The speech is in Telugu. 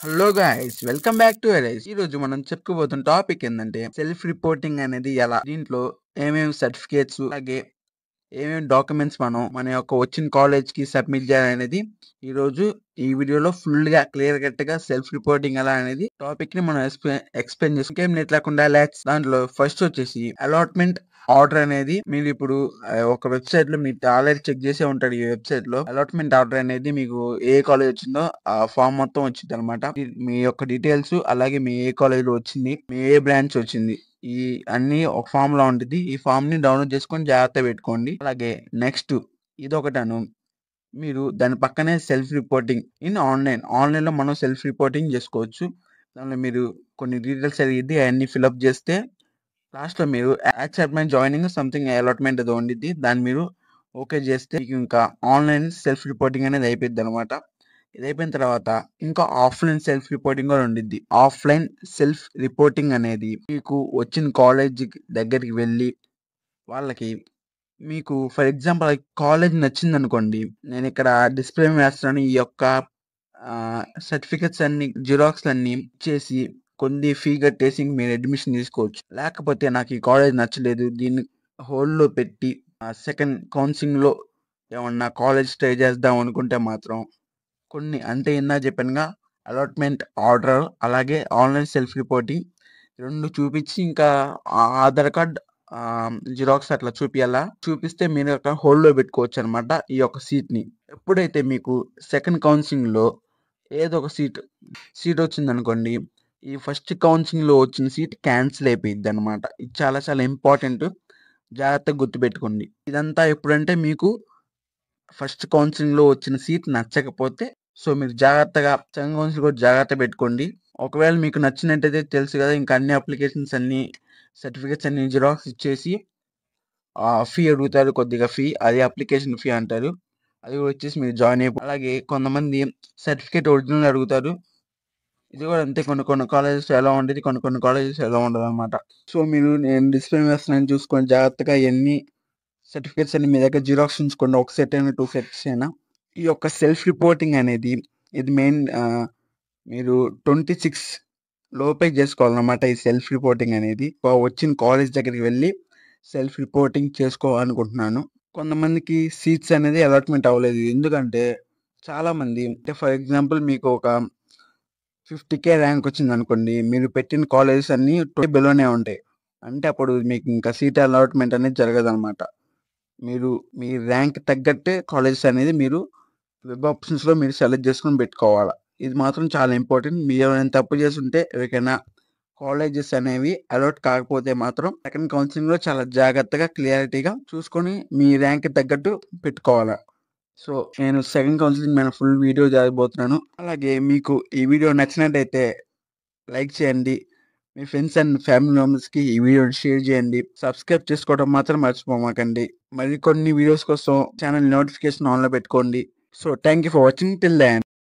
Hello guys, welcome back to arise. ఈ రోజు మనం చెప్పుకోబోతున్న టాపిక్ ఏంటంటే సెల్ఫ్ రిపోర్టింగ్ అనేది ఎలా, దీంట్లో ఏమేమి సర్టిఫికేట్స్ అలాగే ఏమేమి డాక్యుమెంట్స్ మన యొక్క వచ్చిన కాలేజ్ కి సబ్మిట్ చేయాలనేది ఈ రోజు ఈ వీడియోలో ఫుల్ గా క్లియర్ కట్ గా సెల్ఫ్ రిపోర్టింగ్ ఎలా అనేది టాపిక్ ని మనం ఎక్స్ప్లెయిన్ చేస్తాం. ఇంకేం నెట్ లేకుండా లెట్స్ దాంట్లో ఫస్ట్ వచ్చేసి అలాట్మెంట్ ఆర్డర్ అనేది మీరు ఇప్పుడు ఒక వెబ్సైట్ లో మీరు ఆల్రెడీ చెక్ చేసే ఉంటాడు. ఈ వెబ్సైట్ లో అలాట్మెంట్ ఆర్డర్ అనేది మీకు ఏ కాలేజ్ వచ్చిందో ఆ ఫామ్ మొత్తం వచ్చింది అనమాట. మీ యొక్క డీటెయిల్స్ అలాగే మీ ఏ కాలేజ్ లో వచ్చింది, మీ ఏ బ్రాంచ్ వచ్చింది, ఈ అన్ని ఒక ఫామ్ లో ఉంటుంది. ఈ ఫామ్ ని డౌన్లోడ్ చేసుకొని జాగ్రత్త పెట్టుకోండి. అలాగే నెక్స్ట్ ఇదొకటను, మీరు దాని పక్కనే సెల్ఫ్ రిపోర్టింగ్ ఇన్ ఆన్లైన్ లో మనం సెల్ఫ్ రిపోర్టింగ్ చేసుకోవచ్చు. దానిలో మీరు కొన్ని డీటెయిల్స్ అడిగిద్ది, అవన్నీ ఫిల్అప్ చేస్తే లాస్ట్ లో మీరు accept my joining something allotment అది ఉండిద్ది. దాన్ని మీరు ఓకే చేస్తే మీకు ఇంకా ఆన్లైన్ సెల్ఫ్ రిపోర్టింగ్ అనేది అయిపోయింది అనమాట. ఇది అయిపోయిన తర్వాత ఇంకా ఆఫ్లైన్ సెల్ఫ్ రిపోర్టింగ్ కూడా ఉండిద్ది. ఆఫ్లైన్ సెల్ఫ్ రిపోర్టింగ్ అనేది మీకు వచ్చిన కాలేజ్ దగ్గరికి వెళ్ళి వాళ్ళకి, మీకు ఫర్ ఎగ్జాంపుల్ కాలేజ్ నచ్చింది అనుకోండి, నేను ఇక్కడ డిస్ప్లే వేస్తున్నాను. ఈ యొక్క సర్టిఫికెట్స్ అన్ని జిరాక్స్ అన్ని ఇచ్చేసి కొన్ని ఫీ కట్టేసి మీరు అడ్మిషన్ తీసుకోవచ్చు. లేకపోతే నాకు ఈ కాలేజ్ నచ్చలేదు, దీన్ని హోల్డ్ లో పెట్టి సెకండ్ కౌన్సిలింగ్ లో ఏమన్నా కాలేజ్ ట్రై చేద్దాం అనుకుంటే మాత్రం కొన్ని, అంటే ఇందా చెప్పానుగా అలాట్మెంట్ ఆర్డర్ అలాగే ఆన్లైన్ సెల్ఫ్ రిపోర్టింగ్ రెండు చూపించి ఇంకా ఆధార్ కార్డ్ జిరాక్స్ అట్లా చూపిస్తే మీరు అక్కడ హోల్డ్ లో పెట్టుకోవచ్చు అనమాట ఈ యొక్క సీట్ ని. ఎప్పుడైతే మీకు సెకండ్ కౌన్సిలింగ్ లో ఏదో ఒక సీట్ వచ్చింది అనుకోండి, ఈ ఫస్ట్ కౌన్సిలింగ్ లో వచ్చిన సీట్ క్యాన్సిల్ అయిపోయింది అనమాట. ఇది చాలా చాలా ఇంపార్టెంట్, జాగ్రత్తగా గుర్తుపెట్టుకోండి. ఇదంతా ఎప్పుడంటే మీకు ఫస్ట్ కౌన్సిలింగ్ లో వచ్చిన సీట్ నచ్చకపోతే, సో మీరు జాగ్రత్తగా సెకండ్ కౌన్సిలింగ్ కూడా జాగ్రత్త పెట్టుకోండి. ఒకవేళ మీకు నచ్చినట్టయితే తెలుసు కదా, ఇంకా అన్ని అప్లికేషన్స్ అన్ని సర్టిఫికేట్స్ అన్ని జిరాక్స్ ఇచ్చేసి ఫీ అడుగుతారు, కొద్దిగా ఫీ, అది అప్లికేషన్ ఫీ అంటారు. అది వచ్చేసి మీరు జాయిన్ అయిపో. అలాగే కొంతమంది సర్టిఫికేట్ ఒరిజినల్ అడుగుతారు. ఇది కూడా అంతే, కొన్ని కాలేజెస్ ఎలా ఉండేది, కొన్ని కాలేజెస్ ఎలా ఉండదు అనమాట. సో మీరు నేను డిస్ప్లే వేస్తున్నాను చూసుకొని జాగ్రత్తగా ఎన్ని సర్టిఫికేట్స్ అన్ని మీ దగ్గర జిరాక్స్ ఉంచుకోండి, ఒక సెట్ అయినా 2 సెట్స్ అయినా. ఈ యొక్క సెల్ఫ్ రిపోర్టింగ్ అనేది ఇది మెయిన్ మీరు 26 లోపే చేసుకోవాలన్నమాట. ఈ సెల్ఫ్ రిపోర్టింగ్ అనేది వచ్చిన కాలేజ్ దగ్గరికి వెళ్ళి సెల్ఫ్ రిపోర్టింగ్ చేసుకోవాలనుకుంటున్నాను. కొంతమందికి సీట్స్ అనేది అలాట్మెంట్ అవ్వలేదు. ఎందుకంటే చాలా మంది, అంటే ఫర్ ఎగ్జాంపుల్ మీకు ఒక 50K ర్యాంక్ వచ్చింది అనుకోండి, మీరు పెట్టిన కాలేజెస్ అన్ని 20 బిలోనే ఉంటాయి. అంటే అప్పుడు మీకు ఇంకా సీట్ అలాట్మెంట్ అనేది జరగదు అనమాట. మీరు మీ ర్యాంక్ తగ్గట్టే కాలేజెస్ అనేది మీరు వెబ్ ఆప్షన్స్ లో మీరు సెలెక్ట్ చేసుకొని పెట్టుకోవాలి. ఇది మాత్రం చాలా ఇంపార్టెంట్. మీరు ఏమైనా తప్పు చేస్తుంటే ఎవరికైనా కాలేజెస్ అనేవి అలాట్ కాకపోతే మాత్రం సెకండ్ కౌన్సిలింగ్ లో చాలా జాగ్రత్తగా క్లియారిటీగా చూసుకొని మీ ర్యాంక్ తగ్గట్టు పెట్టుకోవాలి. సో నేను సెకండ్ కౌన్సిలింగ్ మీద ఫుల్ వీడియో చేయబోతున్నాను. అలాగే మీకు ఈ వీడియో నచ్చినట్టయితే లైక్ చేయండి, మీ ఫ్రెండ్స్ అండ్ ఫ్యామిలీ మెంబర్స్ కి ఈ వీడియోని షేర్ చేయండి. సబ్స్క్రైబ్ చేసుకోవడం మాత్రం మర్చిపోమాకండి. మరికొన్ని వీడియోస్ కోసం ఛానల్ నోటిఫికేషన్ ఆన్ లో పెట్టుకోండి. So thank you for watching till then.